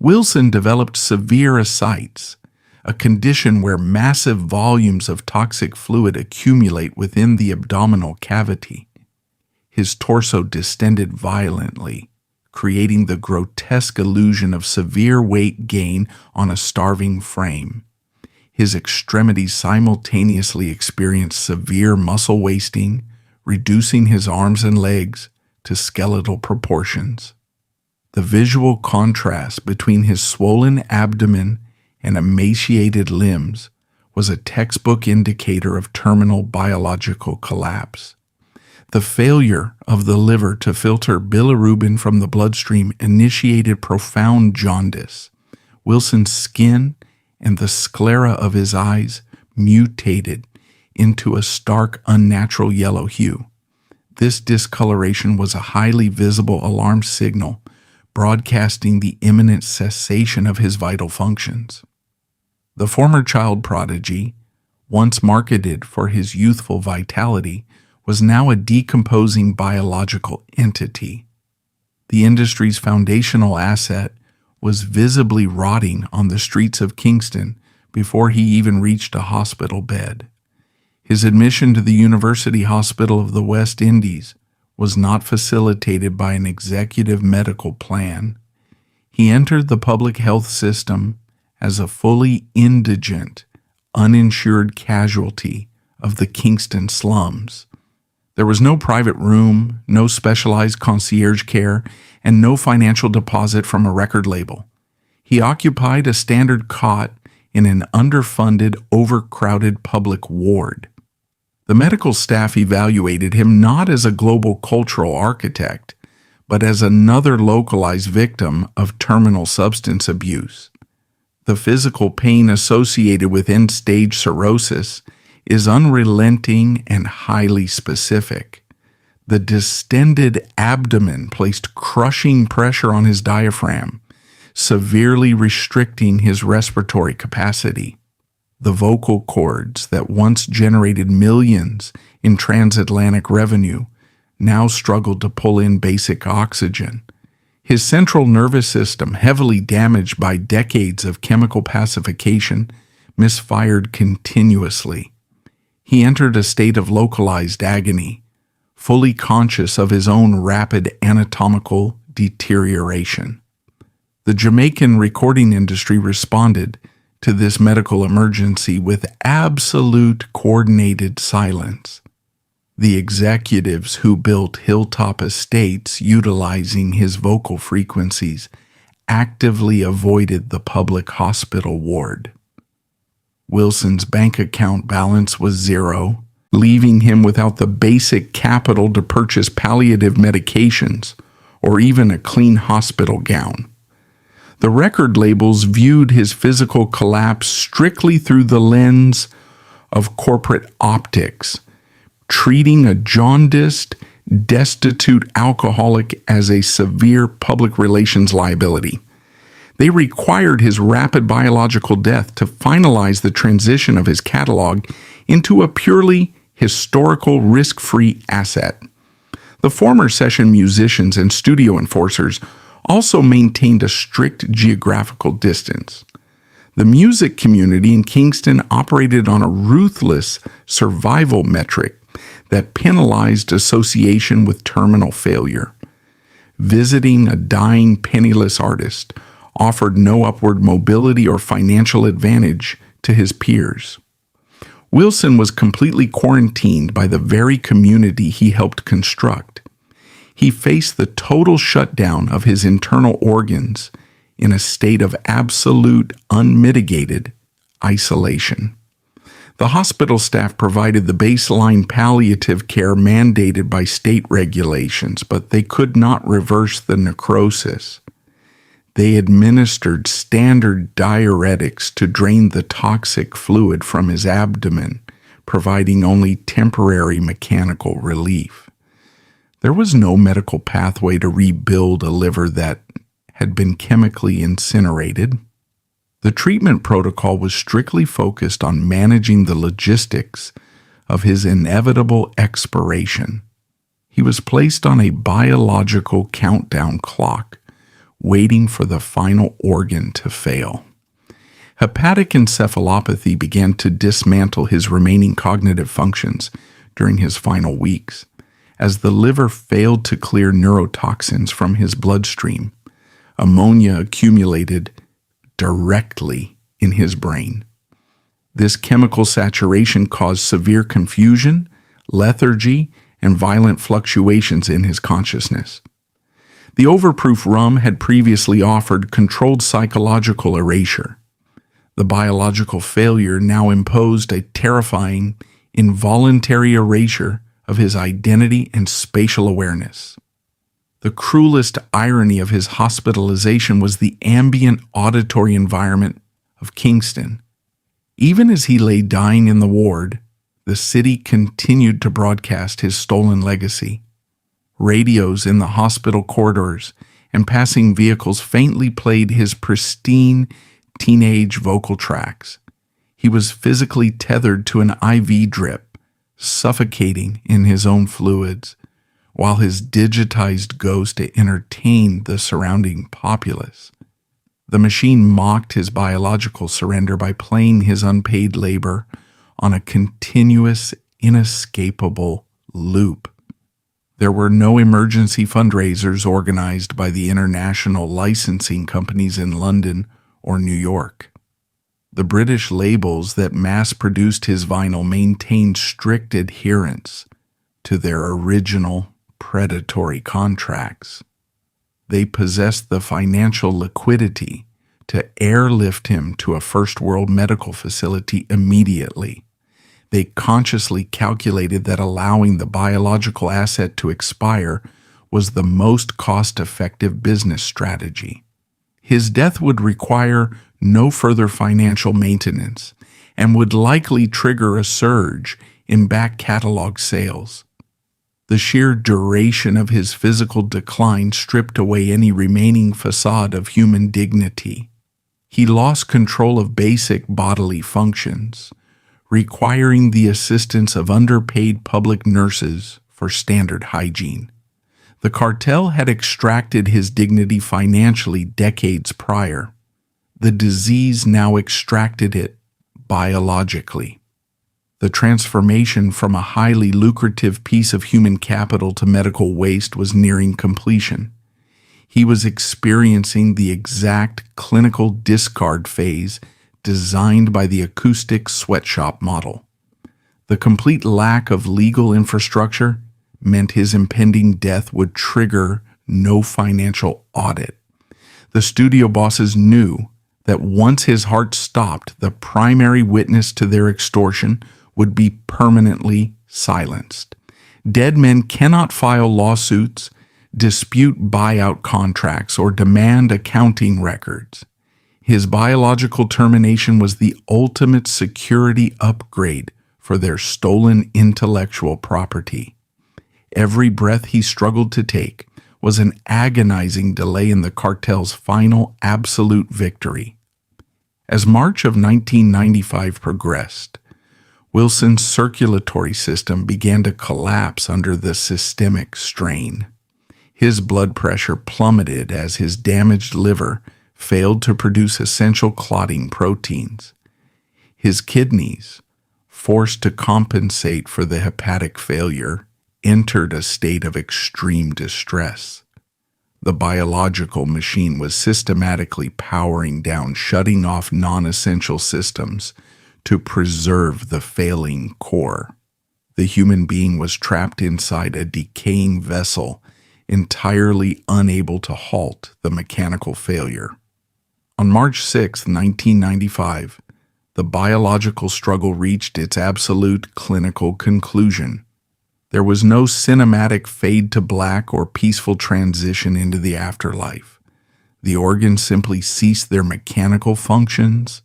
Wilson developed severe ascites, a condition where massive volumes of toxic fluid accumulate within the abdominal cavity. His torso distended violently, creating the grotesque illusion of severe weight gain on a starving frame. His extremities simultaneously experienced severe muscle wasting, reducing his arms and legs to skeletal proportions. The visual contrast between his swollen abdomen and emaciated limbs was a textbook indicator of terminal biological collapse. The failure of the liver to filter bilirubin from the bloodstream initiated profound jaundice. Wilson's skin and the sclera of his eyes mutated into a stark, unnatural yellow hue. This discoloration was a highly visible alarm signal, broadcasting the imminent cessation of his vital functions. The former child prodigy, once marketed for his youthful vitality, was now a decomposing biological entity. The industry's foundational asset was visibly rotting on the streets of Kingston before he even reached a hospital bed. His admission to the University Hospital of the West Indies was not facilitated by an executive medical plan. He entered the public health system as a fully indigent, uninsured casualty of the Kingston slums. There was no private room, no specialized concierge care, and no financial deposit from a record label. He occupied a standard cot in an underfunded, overcrowded public ward. The medical staff evaluated him not as a global cultural architect, but as another localized victim of terminal substance abuse. The physical pain associated with end-stage cirrhosis is unrelenting and highly specific. The distended abdomen placed crushing pressure on his diaphragm, severely restricting his respiratory capacity. The vocal cords that once generated millions in transatlantic revenue now struggled to pull in basic oxygen. His central nervous system, heavily damaged by decades of chemical pacification, misfired continuously. He entered a state of localized agony, fully conscious of his own rapid anatomical deterioration. The Jamaican recording industry responded to this medical emergency with absolute coordinated silence. The executives who built hilltop estates utilizing his vocal frequencies actively avoided the public hospital ward. Wilson's bank account balance was zero, leaving him without the basic capital to purchase palliative medications or even a clean hospital gown. The record labels viewed his physical collapse strictly through the lens of corporate optics, treating a jaundiced, destitute alcoholic as a severe public relations liability. They required his rapid biological death to finalize the transition of his catalog into a purely historical, risk-free asset. The former session musicians and studio enforcers also maintained a strict geographical distance. The music community in Kingston operated on a ruthless survival metric that penalized association with terminal failure. Visiting a dying, penniless artist offered no upward mobility or financial advantage to his peers. Wilson was completely quarantined by the very community he helped construct. He faced the total shutdown of his internal organs in a state of absolute, unmitigated isolation. The hospital staff provided the baseline palliative care mandated by state regulations, but they could not reverse the necrosis. They administered standard diuretics to drain the toxic fluid from his abdomen, providing only temporary mechanical relief. There was no medical pathway to rebuild a liver that had been chemically incinerated. The treatment protocol was strictly focused on managing the logistics of his inevitable expiration. He was placed on a biological countdown clock, waiting for the final organ to fail. Hepatic encephalopathy began to dismantle his remaining cognitive functions during his final weeks, as the liver failed to clear neurotoxins from his bloodstream. Ammonia accumulated directly in his brain. This chemical saturation caused severe confusion, lethargy, and violent fluctuations in his consciousness. The overproof rum had previously offered controlled psychological erasure. The biological failure now imposed a terrifying, involuntary erasure of his identity and spatial awareness. The cruelest irony of his hospitalization was the ambient auditory environment of Kingston. Even as he lay dying in the ward, the city continued to broadcast his stolen legacy. Radios in the hospital corridors and passing vehicles faintly played his pristine teenage vocal tracks. He was physically tethered to an IV drip, suffocating in his own fluids, while his digitized ghost entertained the surrounding populace. The machine mocked his biological surrender by playing his unpaid labor on a continuous, inescapable loop. There were no emergency fundraisers organized by the international licensing companies in London or New York. The British labels that mass-produced his vinyl maintained strict adherence to their original predatory contracts. They possessed the financial liquidity to airlift him to a first-world medical facility immediately. They consciously calculated that allowing the biological asset to expire was the most cost-effective business strategy. His death would require no further financial maintenance and would likely trigger a surge in back catalog sales. The sheer duration of his physical decline stripped away any remaining facade of human dignity. He lost control of basic bodily functions, requiring the assistance of underpaid public nurses for standard hygiene. The cartel had extracted his dignity financially decades prior. The disease now extracted it biologically. The transformation from a highly lucrative piece of human capital to medical waste was nearing completion. He was experiencing the exact clinical discard phase designed by the acoustic sweatshop model. The complete lack of legal infrastructure meant his impending death would trigger no financial audit. The studio bosses knew that once his heart stopped, the primary witness to their extortion would be permanently silenced. Dead men cannot file lawsuits, dispute buyout contracts, or demand accounting records. His biological termination was the ultimate security upgrade for their stolen intellectual property. Every breath he struggled to take was an agonizing delay in the cartel's final absolute victory. As March of 1995 progressed, Wilson's circulatory system began to collapse under the systemic strain. His blood pressure plummeted as his damaged liver failed to produce essential clotting proteins. His kidneys, forced to compensate for the hepatic failure, entered a state of extreme distress. The biological machine was systematically powering down, shutting off non-essential systems to preserve the failing core. The human being was trapped inside a decaying vessel, entirely unable to halt the mechanical failure. On March 6, 1995, the biological struggle reached its absolute clinical conclusion. There was no cinematic fade to black or peaceful transition into the afterlife. The organs simply ceased their mechanical functions,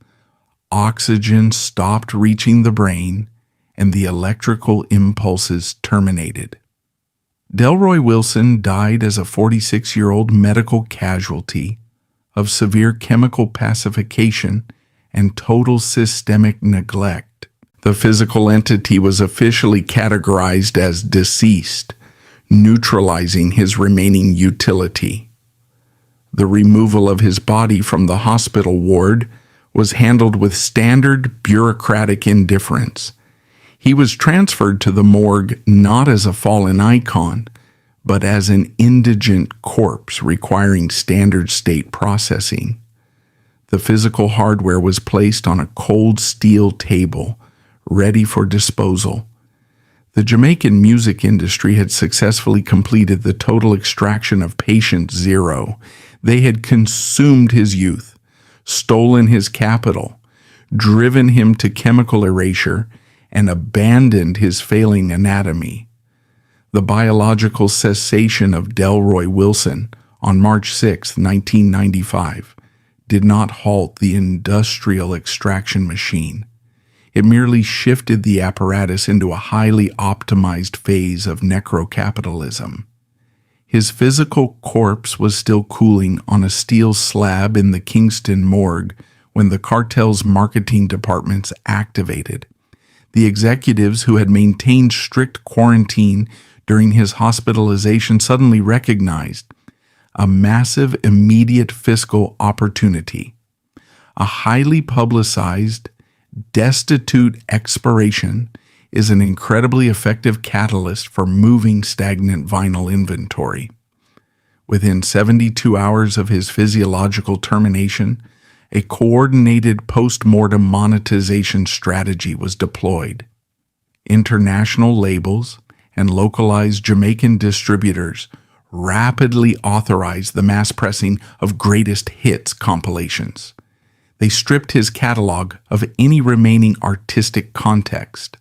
oxygen stopped reaching the brain, and the electrical impulses terminated. Delroy Wilson died as a 46-year-old medical casualty of severe chemical pacification and total systemic neglect. The physical entity was officially categorized as deceased, neutralizing his remaining utility. The removal of his body from the hospital ward was handled with standard bureaucratic indifference. He was transferred to the morgue not as a fallen icon, but as an indigent corpse requiring standard state processing. The physical hardware was placed on a cold steel table, ready for disposal. The Jamaican music industry had successfully completed the total extraction of patient zero. They had consumed his youth, stolen his capital, driven him to chemical erasure, and abandoned his failing anatomy. The biological cessation of Delroy Wilson on March 6, 1995, did not halt the industrial extraction machine. It merely shifted the apparatus into a highly optimized phase of necro-capitalism. His physical corpse was still cooling on a steel slab in the Kingston morgue when the cartel's marketing departments activated. The executives who had maintained strict quarantine during his hospitalization suddenly recognized a massive immediate fiscal opportunity. A highly publicized, destitute expiration is an incredibly effective catalyst for moving stagnant vinyl inventory. Within 72 hours of his physiological termination, a coordinated post-mortem monetization strategy was deployed. International labels and localized Jamaican distributors rapidly authorized the mass pressing of greatest hits compilations. They stripped his catalog of any remaining artistic context,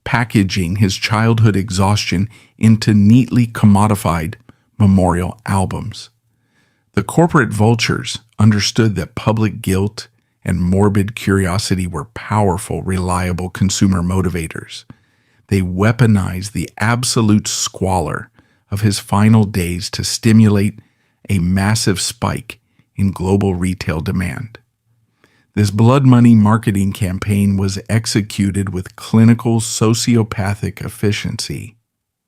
packaging his childhood exhaustion into neatly commodified memorial albums. The corporate vultures understood that public guilt and morbid curiosity were powerful, reliable consumer motivators. They weaponized the absolute squalor of his final days to stimulate a massive spike in global retail demand. This blood money marketing campaign was executed with clinical sociopathic efficiency.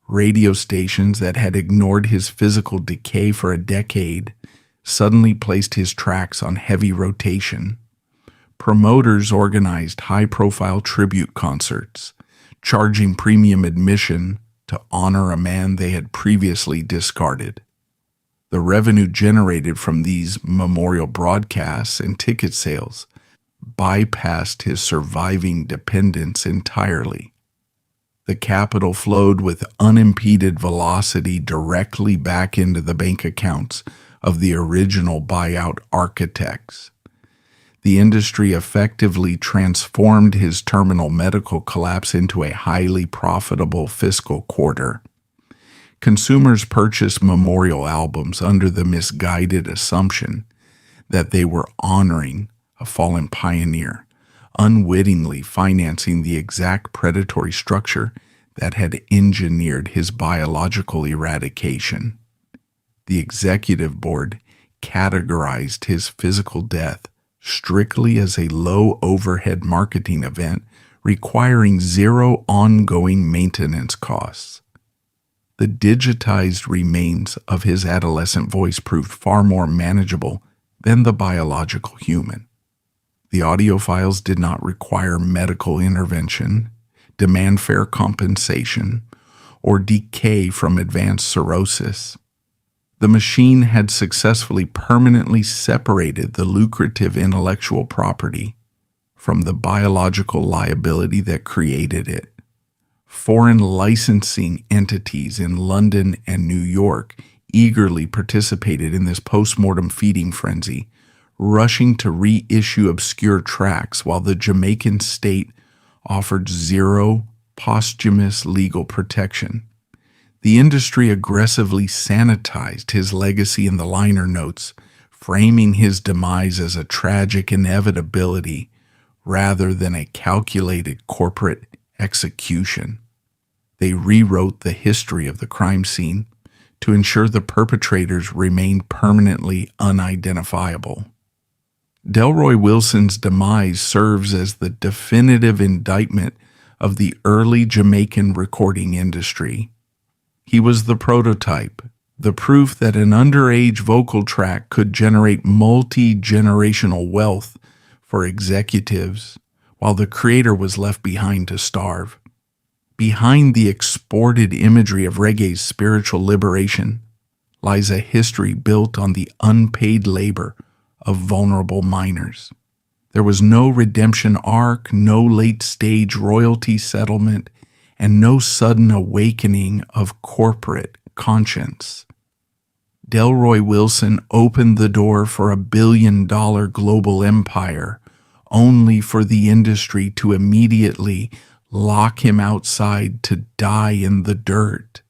Radio stations that had ignored his physical decay for a decade suddenly placed his tracks on heavy rotation. Promoters organized high-profile tribute concerts, charging premium admission to honor a man they had previously discarded. The revenue generated from these memorial broadcasts and ticket sales bypassed his surviving dependents entirely. The capital flowed with unimpeded velocity directly back into the bank accounts of the original buyout architects. The industry effectively transformed his terminal medical collapse into a highly profitable fiscal quarter. Consumers purchased memorial albums under the misguided assumption that they were honoring a fallen pioneer, unwittingly financing the exact predatory structure that had engineered his biological eradication. The executive board categorized his physical death strictly as a low-overhead marketing event requiring zero ongoing maintenance costs. The digitized remains of his adolescent voice proved far more manageable than the biological human. The audio files did not require medical intervention, demand fair compensation, or decay from advanced cirrhosis. The machine had successfully permanently separated the lucrative intellectual property from the biological liability that created it. Foreign licensing entities in London and New York eagerly participated in this post-mortem feeding frenzy, rushing to reissue obscure tracks while the Jamaican state offered zero posthumous legal protection. The industry aggressively sanitized his legacy in the liner notes, framing his demise as a tragic inevitability rather than a calculated corporate execution. They rewrote the history of the crime scene to ensure the perpetrators remained permanently unidentifiable. Delroy Wilson's demise serves as the definitive indictment of the early Jamaican recording industry. He was the prototype, the proof that an underage vocal track could generate multi-generational wealth for executives, while the creator was left behind to starve. Behind the exported imagery of reggae's spiritual liberation lies a history built on the unpaid labor of vulnerable minors. There was no redemption arc, no late-stage royalty settlement, and no sudden awakening of corporate conscience. Delroy Wilson opened the door for $1 billion global empire, only for the industry to immediately lock him outside to die in the dirt.